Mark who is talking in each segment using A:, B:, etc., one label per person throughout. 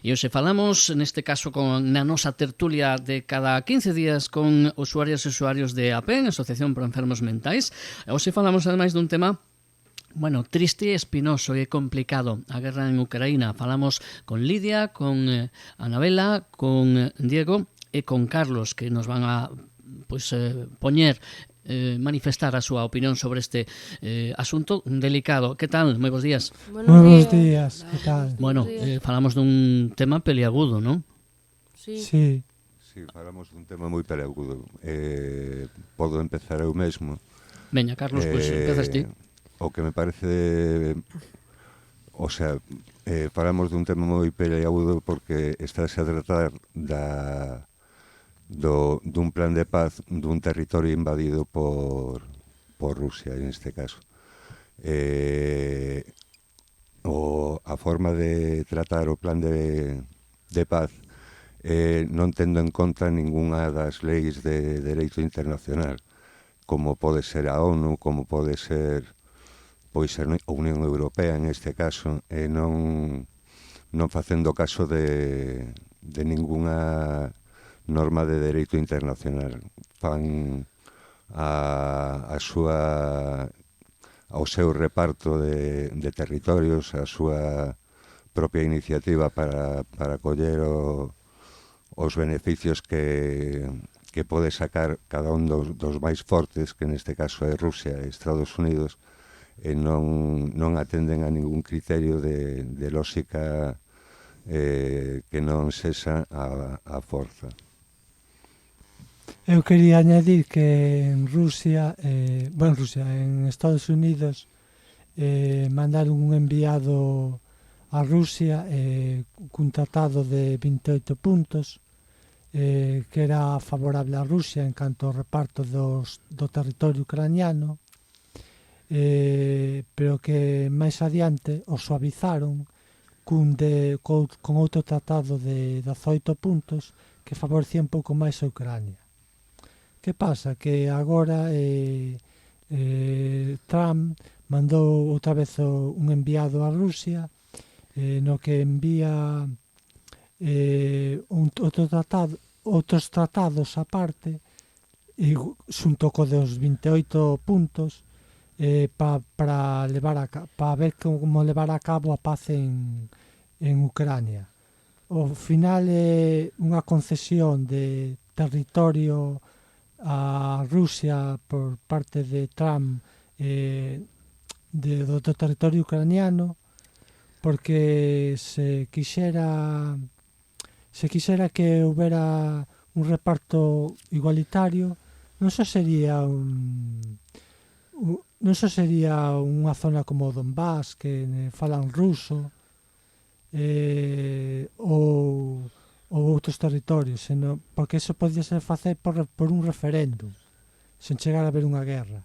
A: E hoxe falamos, neste caso, na nosa tertulia de cada 15 días con usuarias e usuarios de APEN, Asociación para Enfermos Mentais. E hoxe falamos, ademais, dun tema triste, espinoso e complicado, a guerra en Ucraína. Falamos con Lidia, con Anabela, con Diego e con Carlos, que nos van a manifestar a súa opinión sobre este asunto delicado. Que tal? Moi bons días.
B: Buenos días, que tal?
A: Falamos dun tema peliagudo, non?
B: Sí.
C: Sí, falamos dun tema moi peliagudo. Podo empezar eu mesmo.
A: Veña, Carlos, pois empezas ti.
C: O que me parece... falamos dun tema moi peliagudo porque estáse a tratar dun plan de paz dun territorio invadido por Rusia, en este caso. A forma de tratar o plan de paz non tendo en conta ningunha das leis de dereito internacional, como pode ser a ONU, como pode ser a Unión Europea, en este caso, e non facendo caso de ningunha norma de dereito internacional. Fan ao seu reparto de territorios, a súa propia iniciativa para coller os beneficios que pode sacar cada un dos máis fortes, que neste caso é Rusia e Estados Unidos, e non atenden a ningún criterio de lógica que non sexa a forza.
B: Eu quería añadir que en en Estados Unidos mandaron un enviado a Rusia cun tratado de 28 puntos que era favorable a Rusia en canto ao reparto do territorio ucraniano, pero que máis adiante o suavizaron con outro tratado de 18 puntos que favorecía un pouco máis a Ucrania. Que pasa? Que agora Trump mandou outra vez un enviado a Rusia no que envía outros tratados aparte xunto co dos 28 puntos para ver como levar a cabo a paz en Ucrania. Ao final é unha concesión de territorio a Rusia por parte de Trump do territorio ucraniano, porque se quixera que houbera un reparto igualitario, non só sería unha zona como Donbass, que falan ruso, ou outros territorios, senón porque iso podía ser facer por un referéndum, sen chegar a haber unha guerra.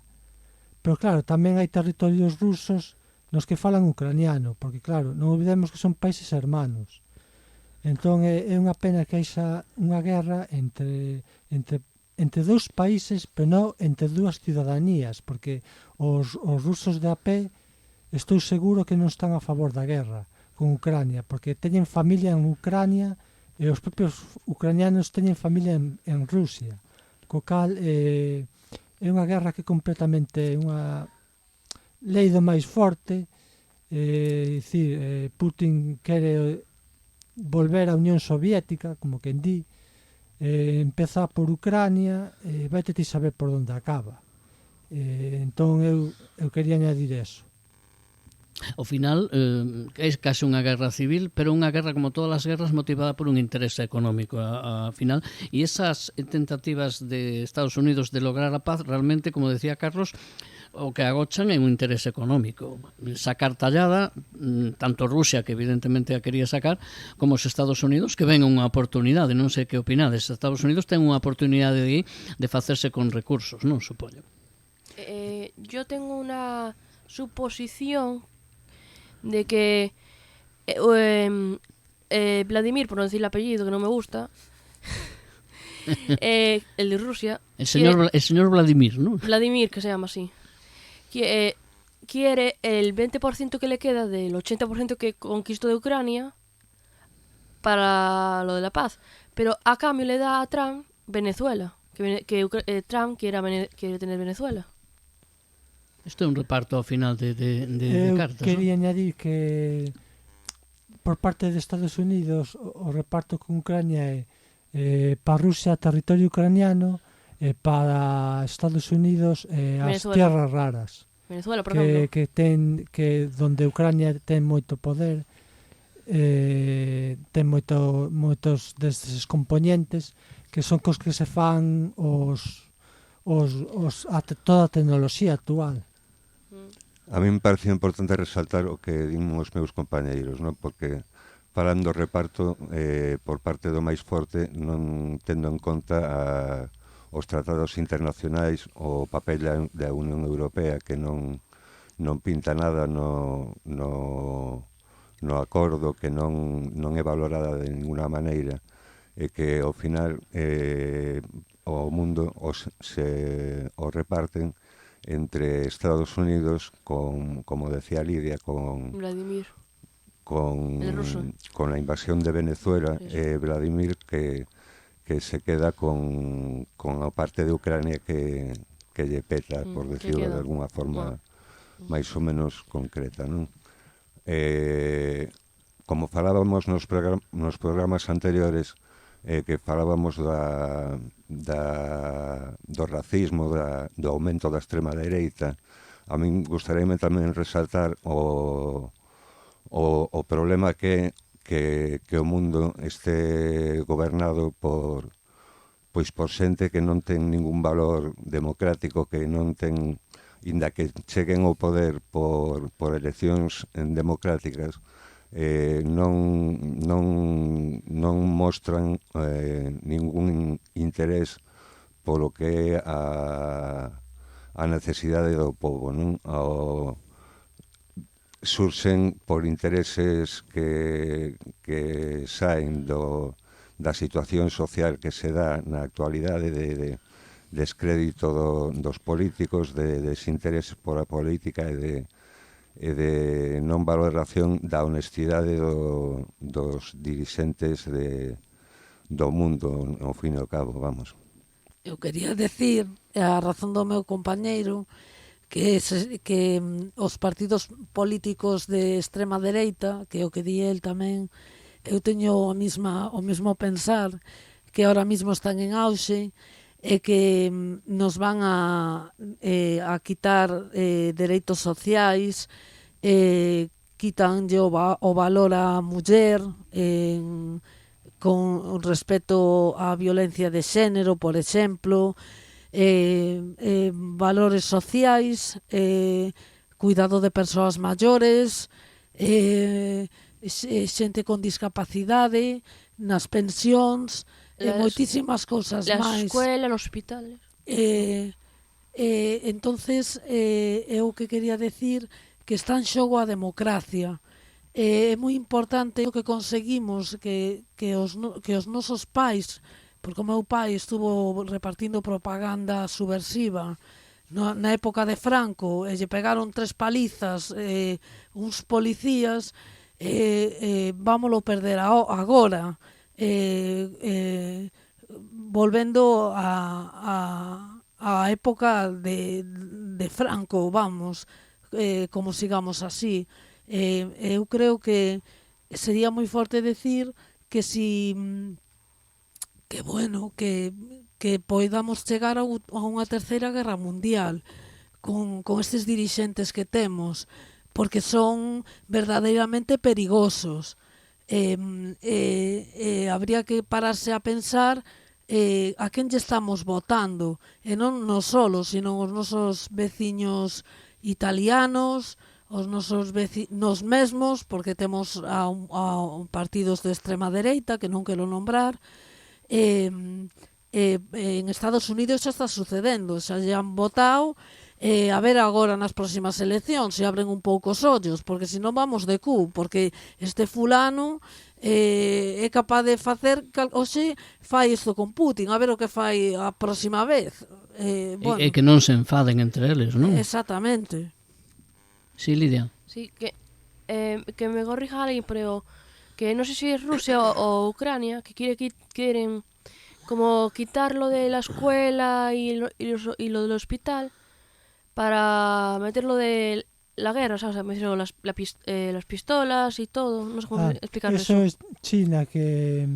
B: Pero claro, tamén hai territorios rusos nos que falan ucraniano, porque claro, non olvidemos que son países hermanos. Entón é unha pena que haixa unha guerra entre dous países, pero non entre dúas ciudadanías, porque os rusos de AP estou seguro que non están a favor da guerra con Ucrania, porque teñen familia en Ucrania e os propios ucranianos teñen familia en Rusia, co cal é unha guerra que completamente unha lei do máis forte. Putin quere volver á Unión Soviética, como quen di, empezar por Ucrania e vai ter que saber por onde acaba. Entón eu quería añadir eso.
A: Ao final é case unha guerra civil, pero unha guerra como todas as guerras motivada por un interese económico ao final, e esas tentativas de Estados Unidos de lograr a paz realmente, como decía Carlos, o que agochan é un interese económico, sacar tallada tanto Rusia, que evidentemente a quería sacar, como os Estados Unidos, que ven unha oportunidade. Non sei que opinades. Estados Unidos ten unha oportunidade de facerse con recursos, non supoño.
D: Yo tengo unha suposición de que Vladimir, por non decir el apellido que non me gusta, el de Rusia,
A: el señor Vladimir, ¿no?
D: Vladimir, que se llama así, quiere el 20% que le queda del 80% que conquistó de Ucrania para lo de la paz. Pero a cambio le da a Trump Venezuela, que Trump quiere tener Venezuela.
A: Isto é un reparto ao final de
B: Eu
A: cartas,
B: quería
A: non?
B: añadir que por parte de Estados Unidos o reparto con Ucrania é para Rusia territorio ucraniano e para Estados Unidos as
D: Venezuela.
B: tierras raras
D: Venezuela, por exemplo.
B: que donde Ucrania ten moito poder, ten moitos destes componentes que son cos que se fan toda a tecnoloxía actual.
C: A mí me parecía importante resaltar o que din os meus compañeiros, non? Porque falando do reparto por parte do máis forte, non tendo en conta os tratados internacionais, o papel da Unión Europea que non pinta nada no acordo, que non é valorada de ninguna maneira, e que ao final o mundo se reparten entre Estados Unidos como decía Lidia,
D: Vladimir.
C: con la invasión de Venezuela, Vladimir que se queda con a parte de Ucrania que lle peta, por decirlo de alguna forma máis ou menos concreta, non? Como falábamos nos programas anteriores, que falábamos do racismo, do aumento da extrema dereita, a min gustaríame tamén resaltar o problema que o mundo este gobernado por xente que non ten ningún valor democrático, que non ten, inda que cheguen ao poder por eleccións democráticas, non mostran ningún interés polo que é a necesidade do povo, non? Surxen por intereses que saen da situación social que se dá na actualidade de descrédito dos políticos, de desinterés por a política e de non valoración da honestidade dos dirixentes do mundo, ao fin e ao cabo, vamos.
E: Eu quería decir, a razón do meu compañeiro, que os partidos políticos de extrema dereita, que é o que di el tamén, eu teño o mesmo pensar, que ahora mismo están en auxe, e que nos van a quitar dereitos sociais, quitanlle o valor á muller con respecto á violencia de xénero, por exemplo, valores sociais, cuidado de persoas maiores, xente con discapacidade, nas pensións, moitísimas cousas máis.
D: Na escuela, nos hospitales.
E: Entonces, eu que quería decir que está en xogo a democracia. É moi importante o que conseguimos que os nosos pais, porque o meu pai estuvo repartindo propaganda subversiva na época de Franco, e lle pegaron 3 palizas uns policías, vámolo perder agora, volvendo a época de Franco, vamos, como sigamos así. Eu creo que sería moi forte decir que poidamos chegar a unha terceira guerra mundial con estes dirixentes que temos, porque son verdadeiramente perigosos. Habría que pararse a pensar a quen lle estamos votando, e non nos solos, sino os nosos veciños italianos, os nosos nos mesmos, porque temos a partidos de extrema dereita, que non quero nombrar. En Estados Unidos xa está sucedendo, xa lle han votado, a ver agora nas próximas eleccións se abren un pouco os ollos, porque senón vamos de cu, porque este fulano é capaz de facer, oxe, fai isto con Putin, a ver o que fai a próxima vez.
A: E que non se enfaden entre eles, non?
E: Exactamente.
A: Sí, Lidia.
D: Sí, que me corrija alguén, pero que no sé si es Rusia o Ucrania, que quieren como quitarlo de la escuela y lo del hospital para meterlo de la guerra, ¿sabes? O sea, metieron las pistolas y todo, no sé cómo explicarlo
B: eso.
D: eso.
B: Es China, que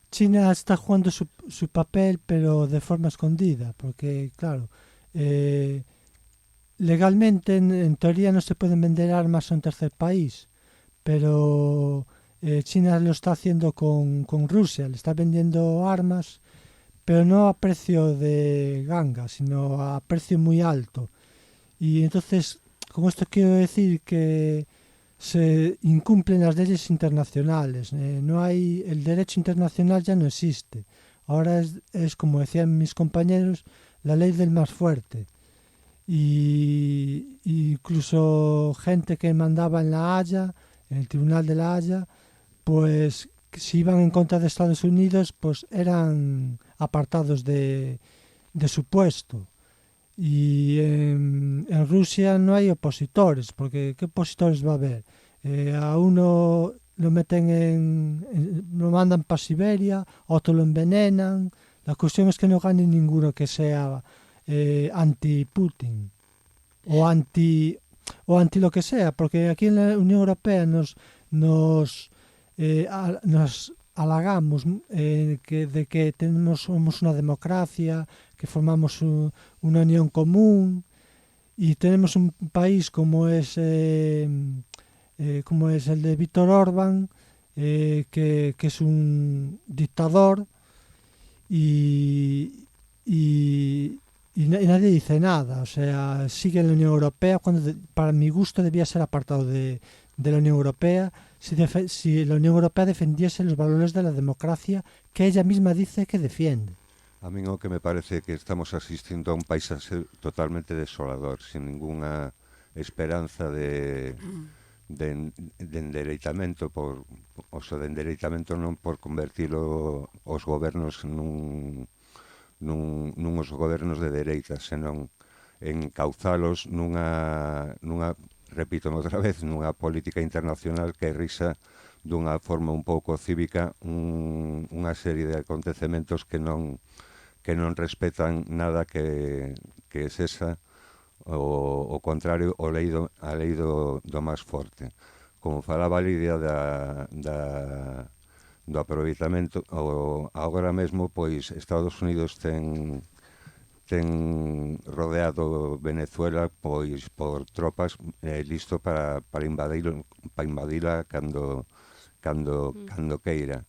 B: China está jugando su papel, pero de forma escondida, porque, claro, legalmente, en teoría, no se pueden vender armas a un tercer país, pero China lo está haciendo con Rusia, le está vendiendo armas, pero no a precio de ganga, sino a precio muy alto. Y entonces, con esto quiero decir que se incumplen las leyes internacionales. No hay, el derecho internacional ya no existe. Ahora es, como decían mis compañeros, la ley del más fuerte. Y incluso gente que mandaba en La Haya, en el Tribunal de La Haya, pues si iban en contra de Estados Unidos, pues eran apartados de su puesto. Y en Rusia no hay opositores, porque ¿qué opositores va a haber? A uno lo meten lo mandan para Siberia, a otro lo envenenan. La cuestión es que no gane ninguno que sea anti-Putin o anti lo que sea, porque aquí en la Unión Europea nos halagamos de que somos una democracia, que formamos una unión común y tenemos un país como es el de Víctor Orbán, que es un dictador y nadie dice nada, o sea, sigue en la Unión Europea cuando para mi gusto debía ser apartado de la Unión Europea si la Unión Europea defendiese los valores de la democracia que ella misma dice que defiende.
C: A mí o que me parece que estamos asistindo a un paisaxe totalmente desolador, sin ninguna esperanza de endereitamento de endereitamento non por convertilo os gobernos nuns gobernos de dereita, senón en cauzalos nunha repito outra vez, nunha política internacional que risa dunha forma un pouco cívica unha serie de acontecementos que non respetan nada que sexa o contrario a lei do máis forte. Como falaba Lidia do aproveitamento, agora mesmo pois Estados Unidos ten rodeado Venezuela pois por tropas listo para invadila cando queira.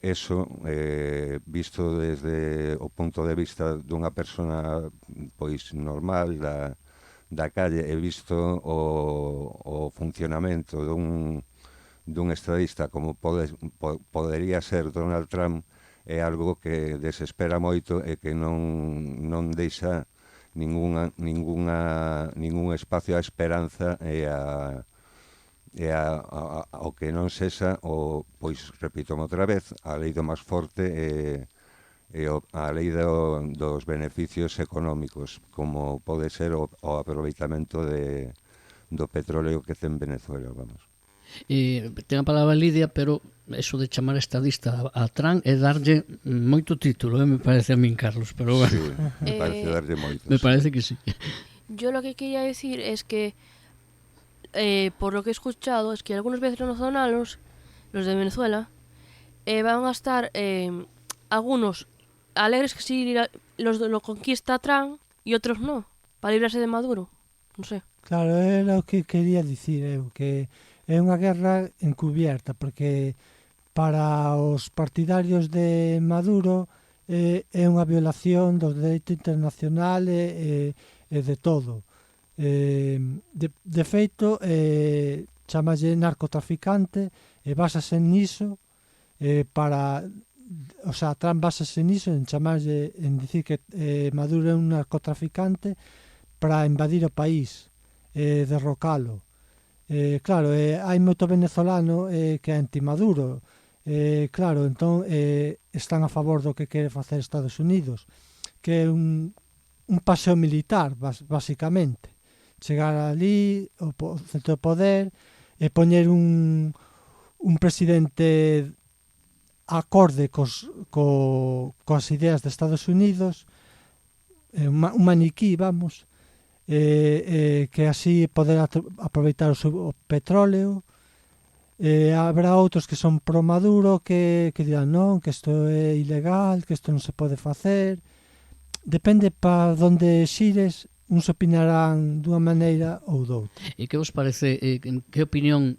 C: Eso, visto desde o punto de vista dunha persona pois normal da calle, e visto o funcionamento dun estadista como podería ser Donald Trump, é algo que desespera moito e que non deixa ningún espacio á esperanza e ao que non sexa pois, repito outra vez, a lei do máis forte e a lei dos beneficios económicos, como pode ser o aproveitamento do petróleo que ten Venezuela, vamos.
A: Ten a palabra Lidia, pero eso de chamar estadista a Trump é darlle moito título, me parece a min, Carlos, pero bueno.
C: Sí, me parece darlle moitos.
A: Me parece que sí.
D: Yo lo que quería decir es que por lo que he escuchado es que algunos venezolanos, los de Venezuela, van a estar algunos alegres que si lo conquista Trump y otros no, para librarse de Maduro, non sei.
B: Claro, era o que quería dicir eu, que é unha guerra encubierta, porque para os partidarios de Maduro é unha violación do dereito internacional e de todo. De feito, chamalle narcotraficante e basase niso para... O sea, Trump basase niso en chamarlle, en dicir que Maduro é un narcotraficante para invadir o país, derrocalo. Claro, hai moito venezolano que é anti-Maduro. Claro, entón están a favor do que quere facer Estados Unidos, que é un paseo militar, basicamente, chegar ali ao centro de poder e poñer un presidente acorde coas ideas de Estados Unidos, un maniquí, vamos, que así poder aproveitar o petróleo. Habrá outros que son pro Maduro que dirán non, que isto é ilegal, que isto non se pode facer. Depende para onde xires, uns opinarán dunha maneira ou doutra.
A: E que vos parece, que opinión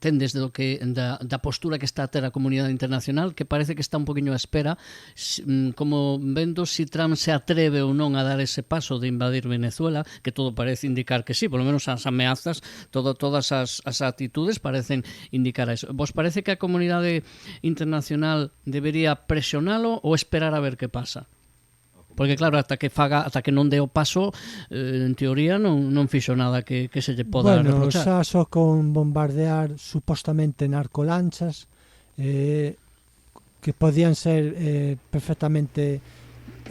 A: tendes do que da postura que está a ter a comunidade internacional, que parece que está un poquinho á espera, como vendo si Trump se atreve ou non a dar ese paso de invadir Venezuela, que todo parece indicar que sí, polo menos as ameazas, todas as actitudes parecen indicar a eso. Vos parece que a comunidade internacional debería presionalo ou esperar a ver que pasa? Porque claro, ata que non dé o paso, en teoría non fixo nada que se lle poda reprochar.
B: Xa só con bombardear supostamente narcolanchas que podían ser perfectamente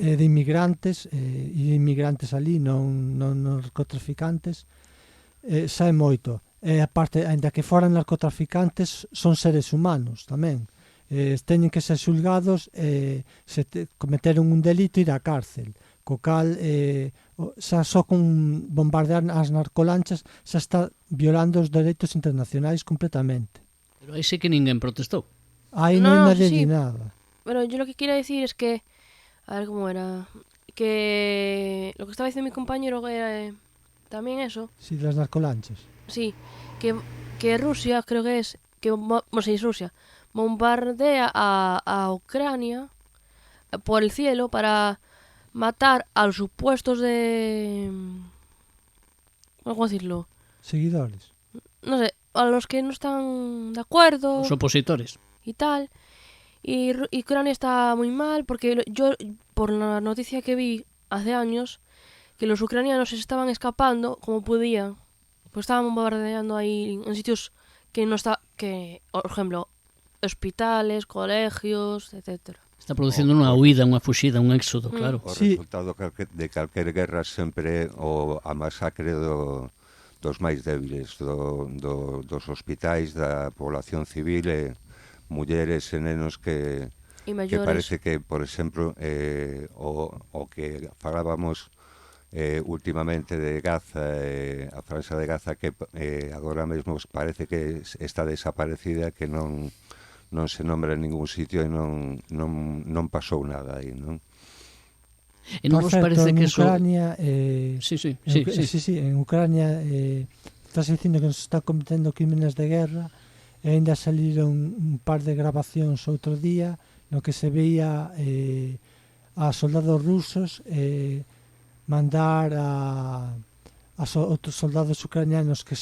B: de inmigrantes e inmigrantes ali, non narcotraficantes, xa é moito. E aparte, ainda que foran narcotraficantes, son seres humanos tamén. Teñen que ser xulgados, se cometeron un delito, ir á cárcel, co cal xa só con bombardear as narcolanchas xa está violando os dereitos internacionais completamente.
A: Pero aí sí que ninguén protestou.
B: Aí non nadie di nada.
D: Bueno, yo lo que quiero decir es que, a ver cómo era, que lo que estaba diciendo mi compañero era también eso.
B: Sí, las narcolanchas.
D: Sí, que Rusia, creo que es, bueno, sí, es Rusia, bombardea a Ucrania por el cielo para matar a los supuestos ¿cómo decirlo?
B: Seguidores.
D: No sé, a los que no están de acuerdo.
A: Os opositores.
D: Y tal. Y Ucrania está muy mal porque yo, por la noticia que vi hace años, que los ucranianos se estaban escapando como podían. Pues estaban bombardeando ahí en sitios que no está, que, por ejemplo, hospitales, colegios, etcétera.
A: Está producindo unha huida, unha fuxida, un éxodo, claro.
C: O
B: Sí.
C: resultado de calquer guerra sempre é a masacre dos máis débiles, dos hospitais, da población civil e mulleres e nenos que parece que, por exemplo, o que falábamos últimamente de Gaza, a franja de Gaza, que agora mesmo parece que está desaparecida, que non se nombra en ningún sitio e non pasou nada aí, non?
A: E non vos parece que eso...
B: Ucrania,
A: Sí,
B: en Ucrania estás dicindo que nos están cometendo crímenes de guerra e ainda saliron un par de grabacións outro día no que se veía a soldados rusos mandar a outros soldados ucranianos que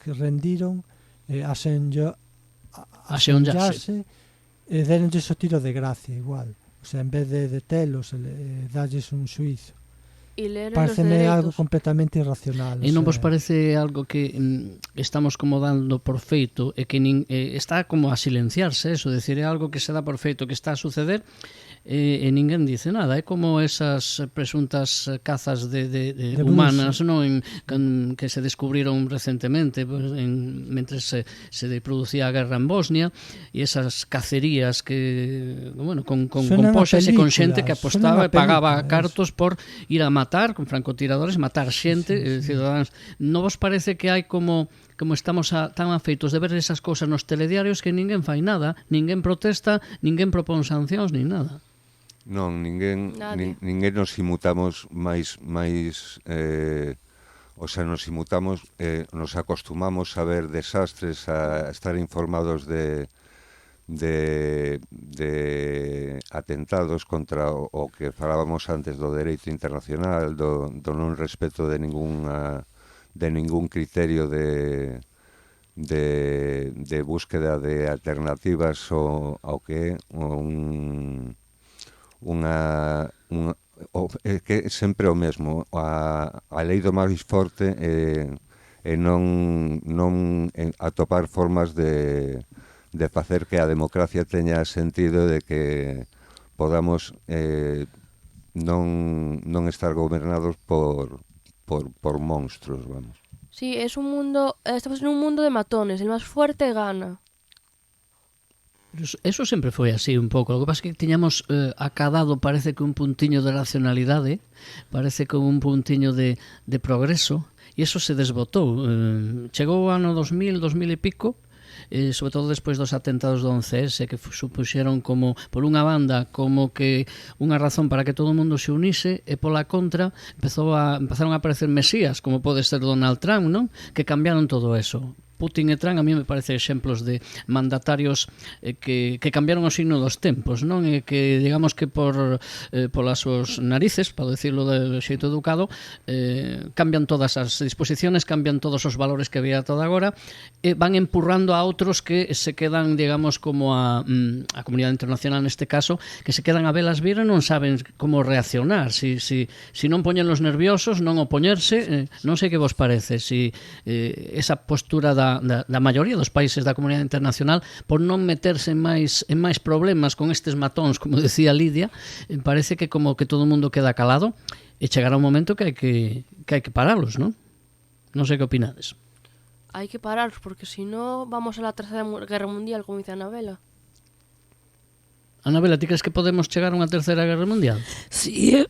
B: rendiron a xeonllarse e deronlles o tiro de gracia igual. O sea, en vez de detelos, darlles un xuizo. Pareceme algo completamente irracional.
A: E non vos parece algo que estamos como dando por feito e que está como a silenciarse eso, decir, é algo que se dá por feito que está a suceder e ninguén dice nada, é como esas presuntas cazas de humanas, non, que se descubriron recentemente mentre se producía a guerra en Bosnia, e esas cacerías que, bueno, con poxas e con xente que apostaba e pagaba cartos por ir a matar, con francotiradores, matar xente, cidadáns. Non vos parece que hai como estamos tan afeitos de ver esas cousas nos telediarios que ninguén fai nada, ninguén protesta, ninguén propón sancións, nin nada?
C: Non, ninguén nos inmutamos máis o sea, nos inmutamos, nos acostumamos a ver desastres, a estar informados de atentados contra o que falábamos antes do dereito internacional, do non respeto de ningún criterio de búsqueda de alternativas ao que que é sempre o mesmo, a lei do máis forte e non atopar formas de facer que a democracia teña sentido, de que podamos non estar gobernados por por monstruos, vamos.
D: Sí, es un mundo, estamos en un mundo de matones, el más fuerte gana.
A: Eso sempre foi así un pouco. O que pasa é que tiñamos acadado, parece que un puntiño de racionalidade, parece que un puntiño de progreso, e eso se desbotou. Chegou o ano 2000, 2000 e pico, sobre todo despois dos atentados do 11S, que supuxeron como, por unha banda, como que unha razón para que todo o mundo se unise, e pola contra empezaron a aparecer mesías, como pode ser Donald Trump, non? Que cambiaron todo eso. Putin e Trump a mí me parece exemplos de mandatarios que cambiaron o signo dos tempos, non? E que, digamos que polas súas narices, para decirlo de xeito educado, cambian todas as disposiciones, cambian todos os valores que había toda agora, e van empurrando a outros que se quedan, digamos, como a comunidade internacional neste caso, que se quedan a velas vir e non saben como reaccionar. Si non poñen los nerviosos, non opoñerse, non sei que vos parece, si esa postura da maioría dos países da comunidade internacional por non meterse en máis problemas con estes matóns, como decía Lidia, parece que como que todo o mundo queda calado e chegará un momento que hai que paralos, non? Non sei que opinades.
D: Hay que pararlos, porque si no vamos a la tercera guerra mundial, como dice Anabela.
A: Anabela, ti crees que podemos chegar a unha terceira guerra mundial?
E: Sí,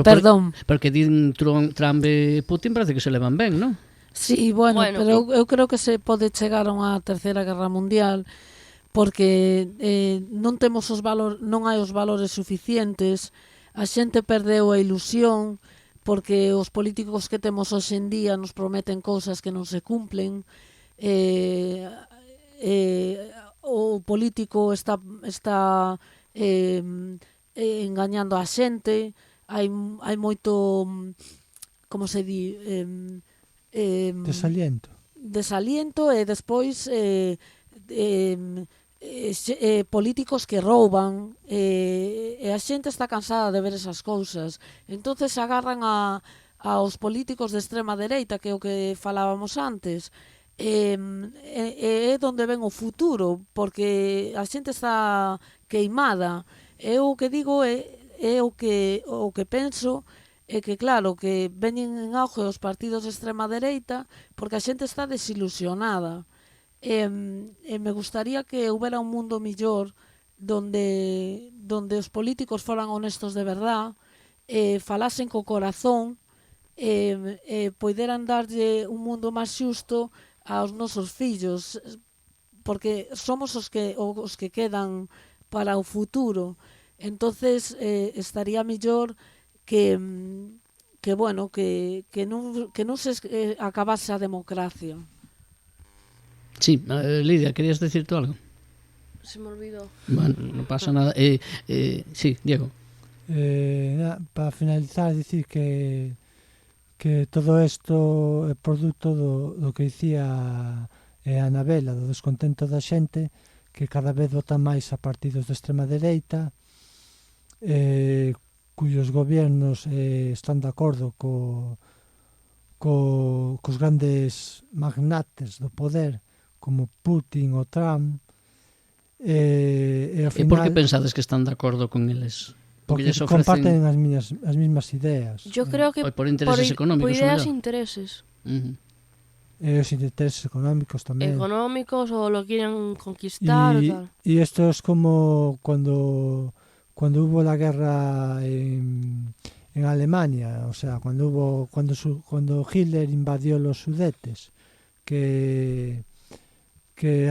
E: perdón.
A: Porque din Trump e Putin parece que se levan ben, non?
E: Sí, bueno, pero eu creo que se pode chegar a unha terceira guerra mundial porque non temos non hai os valores suficientes, a xente perdeu a ilusión porque os políticos que temos hoxe en día nos prometen cousas que non se cumplen, o político está engañando a xente, hai moito, como se di, desaliento e despois políticos que rouban e a xente está cansada de ver esas cousas, entonces agarran aos políticos de extrema dereita, que é o que falábamos antes, é donde ven o futuro, porque a xente está queimada. Eu o que digo é o que penso é que, claro, que veñen en auge os partidos de extrema dereita porque a xente está desilusionada. E me gustaría que houbera un mundo millor donde os políticos foran honestos de verdad, falasen co corazón, poideran darlle un mundo máis xusto aos nosos fillos, porque somos os que quedan para o futuro. Entonces estaría mellor que non se acabase a democracia.
A: Sí, Lidia, querías decir tú algo?
D: Se me olvidó.
A: Bueno, non pasa nada. Sí, Diego.
B: Para finalizar, dicir que todo isto é produto do que dicía Anabela, do descontento da xente, que cada vez vota máis a partidos de extrema dereita, cuyos gobiernos están de acordo cos grandes magnates do poder, como Putin ou Trump. E
A: por que pensades que están de acordo con eles?
B: Porque comparten as mesmas ideas.
D: Yo creo que
A: por intereses económicos.
D: Por ideas e intereses.
B: Os intereses económicos tamén.
D: Económicos, o lo quieren conquistar o tal.
B: Y esto es como cuando hubo la guerra en Alemania, o sea, cuando Hitler invadió los Sudetes, que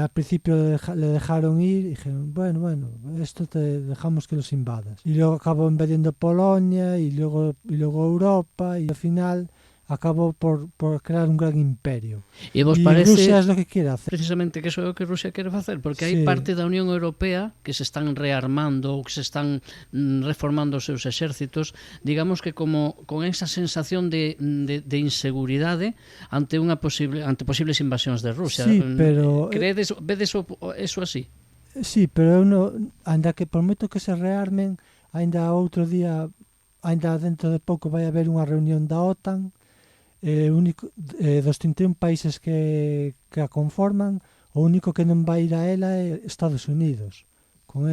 B: al principio le dejaron ir y dijeron, bueno, esto te dejamos que los invadas. Y luego acabó invadiendo Polonia y luego Europa, y al final acabou por crear un gran imperio.
A: E vos parece
B: Rusia é o que quere hacer.
A: Precisamente que eso é o que Rusia quere facer, porque hai parte da Unión Europea que se están rearmando ou que se están reformando os seus exércitos, digamos que como con esa sensación de inseguridade ante posibles invasións de Rusia.
B: Sí, pero
A: vedes eso así?
B: Sí, pero ainda que por moito que se rearmen, ainda outro día, ainda dentro de pouco vai haber unha reunión da OTAN, dos 31 países que a conforman, o único que non vai ir a ela é Estados Unidos. Con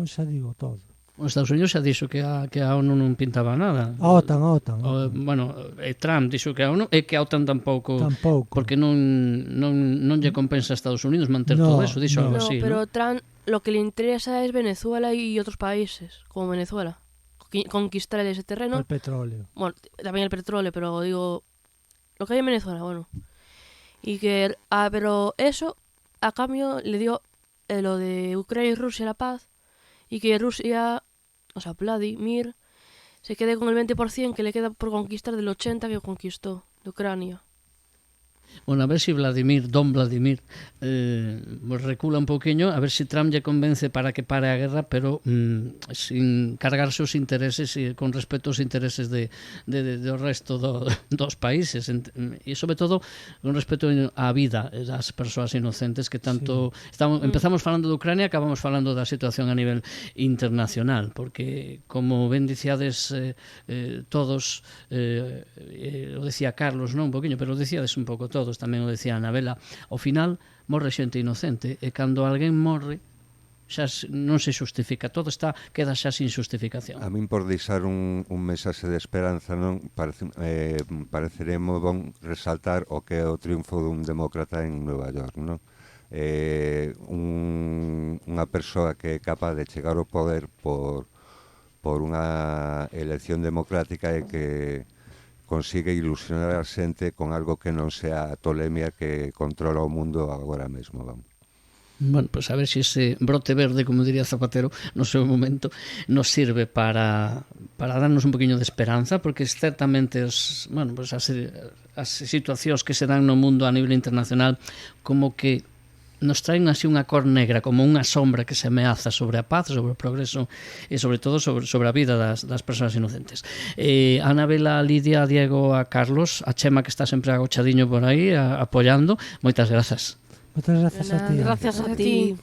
B: xa digo todo.
A: Os Estados Unidos xa dixo que a ONU non pintaba nada.
B: A OTAN.
A: Bueno, Trump dixo que a ONU e que a OTAN tampouco. Porque non lle compensa a Estados Unidos manter todo eso, dixo algo así.
D: Pero Trump lo que le interesa es Venezuela y otros países, como Venezuela. Conquistar ese terreno.
B: El petróleo.
D: Bueno, también el petróleo, pero digo, lo que hay en Venezuela, bueno. Y que, pero eso, a cambio, le dio lo de Ucrania y Rusia la paz, y que Rusia, o sea, Vladimir, se quede con el 20% que le queda por conquistar del 80% que conquistó de Ucrania.
A: Bueno, a ver si don Vladimir, recula un poquinho, a ver si Trump lle convence para que pare a guerra, pero sin cargarse os intereses e con respecto aos intereses do resto dos países, e sobre todo con respecto á vida das persoas inocentes que tanto... Empezamos falando de Ucrania, acabamos falando da situación a nivel internacional, porque como ben diciades todos, o decía Carlos, non un poquinho, pero o dicíades un pouco todos, tamén o decía Anabela, ao final morre xente inocente e cando alguén morre xa non se xustifica, todo queda xa sin justificación.
C: A min por deixar un mensaxe de esperanza, non parecería moi bon resaltar o que é o triunfo dun demócrata en Nova York, non? Unha persoa que é capaz de chegar ao poder por unha elección democrática e que consigue ilusionar a xente con algo que non sea a tolemia que controla o mundo agora mesmo, vamos.
A: Bueno, pues a ver si ese brote verde, como diría Zapatero, no seu momento, nos sirve para darnos un poquinho de esperanza, porque certamente as situacións que se dan no mundo a nivel internacional como que nos traen así unha cor negra, como unha sombra que se ameaza sobre a paz, sobre o progreso e sobre todo sobre a vida das persoas inocentes. A Anabela, a Lidia, a Diego, a Carlos, a Chema que está sempre agochadiño por aí apoiando, moitas grazas.
B: Moitas grazas a ti.
E: Gracias a ti.